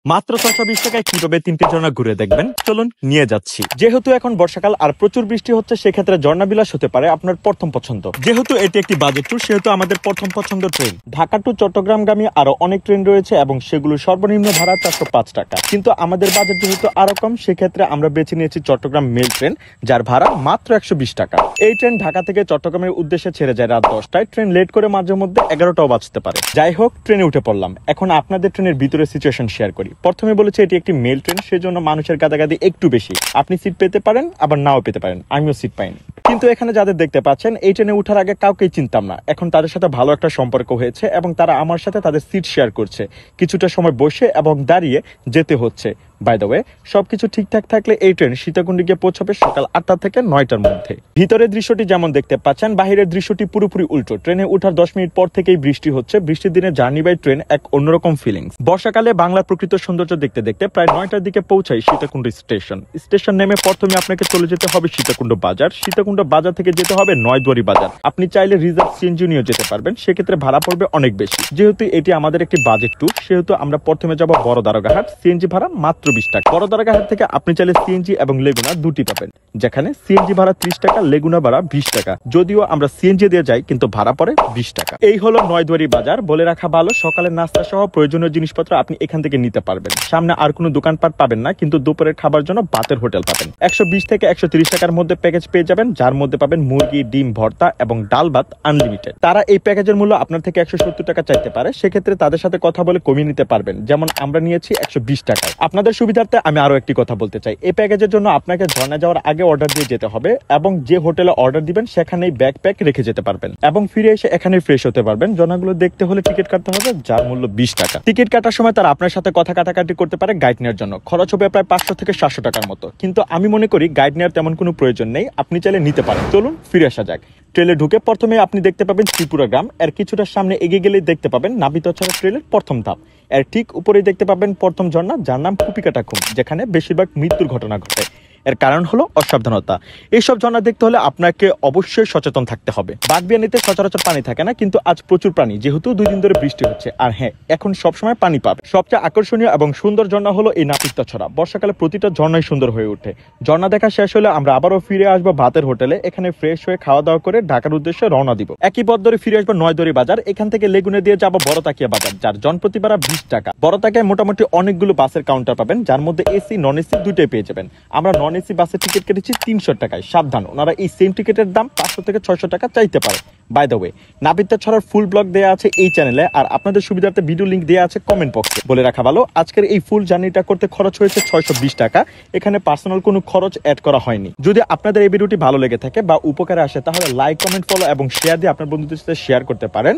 মাত্র ৬২০ টাকায় কিভাবে ৩টি ঝর্ণা ঘুরে দেখবেন চলুন নিয়ে যাচ্ছি। যেহেতু এখন বর্ষাকাল আর প্রচুর বৃষ্টি হচ্ছে, সেক্ষেত্রে ঝর্ণা বিলাস হতে পারে আপনার প্রথম পছন্দ। যেহেতু এটি একটি বাজেট ট্যুর, সেহেতু আমাদের প্রথম পছন্দ ট্রেন। ঢাকা টু চট্টগ্রামগামী আরো অনেক ট্রেন রয়েছে এবং সেগুলো সর্বনিম্ন ভাড়া ৪০৫ টাকা। কিন্তু আমাদের বাজেট যেহেতু আরো কম, সেক্ষেত্রে আমরা বেছে নিয়েছি চট্টগ্রাম মেল ট্রেন, যার ভাড়া মাত্র ১২০ টাকা। এই ট্রেন ঢাকা থেকে চট্টগ্রামের উদ্দেশ্যে ছেড়ে যায় রাত ১০টায়। ট্রেন লেট করে মাঝে মধ্যে ১১টাও বাজতে পারে। যাই হোক, ট্রেনে উঠে পড়লাম। এখন আপনাদের ট্রেনের ভিতরে সিচুয়েশন শেয়ার করি। প্রথমে বলেছে এটি একটি মেল ট্রেন, সেজন্য মানুষের গাদাগাদি একটু বেশি। আপনি সিট পেতে পারেন, আবার নাও পেতে পারেন। আমিও সিট পাইনি। কিন্তু এখানে যাদের দেখতে পাচ্ছেন, এই ট্রেনে উঠার আগে কাউকেই চিনতাম না। এখন তাদের সাথে ভালো একটা সম্পর্ক হয়েছে এবং তারা আমার সাথে তাদের সিট শেয়ার করছে। কিছুটা সময় বসে এবং দাঁড়িয়ে যেতে হচ্ছে। বাই দ্য ওয়ে, সবকিছু ঠিকঠাক থাকলে এই ট্রেন সীতাকুণ্ডে গিয়ে পৌঁছাবে সকাল ৮টা থেকে ৯টার মধ্যে। ভিতরের দৃশ্যটি যেমন দেখতে পাচ্ছেন, বাহিরের দৃশ্যটি পুরোপুরি উল্টো। ট্রেনে উঠার 10 মিনিট পর থেকেই বৃষ্টি হচ্ছে। বৃষ্টির দিনে জার্নি বাই ট্রেন এক অন্যরকম ফিলিংস। বর্ষাকালে বাংলার প্রকৃত সৌন্দর্য দেখতে দেখতে প্রায় 9টার দিকে পৌঁছাই সীতাকুণ্ড স্টেশন। স্টেশন নেমে প্রথমে আপনাকে চলে যেতে হবে সীতাকুণ্ড বাজার। সীতাকুণ্ড বাজার থেকে যেতে হবে নয়দুয়ারি বাজার। আপনি চাইলে রিজার্ভ সিএনজি নিয়ে যেতে পারবেন, সেক্ষেত্রে ভাড়া পড়বে অনেক বেশি। যেহেতু এটি আমাদের একটি বাজেট ট্যুর, সেহেতু আমরা প্রথমে যাব বড় দারোগাহাট। সিএনজি ভাড়া মাত্র 20 টাকা। বড় দারোগাহাট থেকে আপনি চাইলে সিএনজি এবং লেগুনা দুটি পাবেন, যেখানে সিএনজি ভাড়া 30 টাকা, লেগুনা ভাড়া 20 টাকা। যদিও আমরা সিএনজি দিয়ে যাই, কিন্তু ভাড়া পড়ে 20 টাকা। এই হলো নয়দুয়ারি বাজার। বলে রাখা ভালো, সকালের নাস্তা সহ প্রয়োজনীয় জিনিসপত্র আপনি এখান থেকে নিতে পারবেন। সামনে আর কোনো দোকানপাট পাবেন না, কিন্তু দুপুরের খাবার জন্য বাতের হোটেল পাবেন। 120 থেকে 130 টাকার মধ্যে প্যাকেজ পেয়ে যাবেন, যার মধ্যে পাবেন মুরগি, ডিম ভর্তা এবং ডাল ভাত আনলিমিটেড। তারা এই প্যাকেজের মূল্য আপনার থেকে 170 টাকা চাইতে পারে, সেক্ষেত্রে তাদের সাথে কথা বলে কমিয়ে নিতে পারবেন। যেমন আমরা নিয়েছি 120 টাকায়। আপনাদের সুবিধার্থে আমি আরো একটি কথা বলতে চাই। এই প্যাকেজের জন্য আপনাকে ঝর্ণা যাওয়ার আগে অর্ডার দিয়ে যেতে হবে এবং যে হোটেলে অর্ডার দিবেন সেখানেই ব্যাকপ্যাক রেখে যেতে পারবেন এবং ফিরে এসে এখানেই ফ্রেশ হতে পারবেন। ঝর্ণাগুলো দেখতে হলে টিকিট কাটতে হবে, যার মূল্য 20 টাকা। টিকিট কাটার সময় তারা আপনার সাথে কথা কাটাকাটি করতে পারে গাইড নেওয়ার জন্য। খরচ হবে প্রায় 500 থেকে 700 টাকার মতো। কিন্তু আমি মনে করি গাইড নেওয়ার তেমন কোনো প্রয়োজন নেই, আপনি চাইলে নিতে পারেন। চলুন ফিরে আসা যাক। ট্রেলে ঢুকে প্রথমে আপনি দেখতে পাবেন ত্রিপুরা গ্রাম। এর কিছুটা সামনে এগিয়ে গেলেই দেখতে পাবেন নাবিতছড়া ট্রেলের প্রথম ধাপ। এর ঠিক উপরেই দেখতে পাবেন প্রথম ঝর্ণা, যার নাম কুপিকাটা খুম, যেখানে বেশিরভাগ মৃত্যুর ঘটনা ঘটে। এর কারণ হলো অসাবধানতা। এইসব ঝর্ণা দেখতে হলে আপনাকে অবশ্যই সচেতন থাকতে হবে। বাগবিয়ানিতে সচরাচর পানি থাকে না, কিন্তু আজ প্রচুর পানি, যেহেতু 2 দিন ধরে বৃষ্টি হচ্ছে। আর হ্যাঁ, এখন সবসময় পানি পাবে। সবচেয়ে আকর্ষণীয় এবং সুন্দর ঝর্ণা হলো এই নাপিতছড়া। বর্ষাকালে প্রতিটা ঝর্ণাই সুন্দর হয়ে ওঠে। ঝর্ণা দেখা শেষ হলে আমরা আবারও ফিরে আসবো ভাতের হোটেলে। এখানে ফ্রেশ হয়ে খাওয়া দাওয়া করে ঢাকার উদ্দেশ্যে রওনা দিব। একই পথ ধরে ফিরে আসবো নয়দুয়ারি বাজার। এখান থেকে লেগুনে দিয়ে যাবো বড় তাকিয়া বাজার, যার জনপ্রতি ভাড়া 20 টাকা। বড় তাকিয়ায় মোটামুটি অনেকগুলো বাসের কাউন্টার পাবেন, যার মধ্যে এসি নন এসি দুটোই পেয়ে যাবেন। আমরা নন এসি বাসের টিকিট কেটেছি 300 টাকায়। সাবধান, ওনারা এই সেম টিকিটের দাম 500 থেকে 600 টাকা চাইতে পারে। বাই দ্য ওয়ে, নাপিতছড়ার ফুল ব্লগ দেয়া আছে এই চ্যানেলে, আর আপনাদের সুবিধার্থে ভিডিও লিংক দেওয়া আছে কমেন্ট বক্সে। বলে রাখা ভালো, আজকের এই ফুল জার্নিটা করতে খরচ হয়েছে 620 টাকা। এখানে পার্সোনাল কোনো খরচ অ্যাড করা হয়নি। যদি আপনাদের এই ভিডিওটি ভালো লেগে থাকে বা উপকারে আসে, তাহলে লাইক, কমেন্ট, ফলো এবং শেয়ার দিয়ে আপনার বন্ধুদের সাথে শেয়ার করতে পারেন।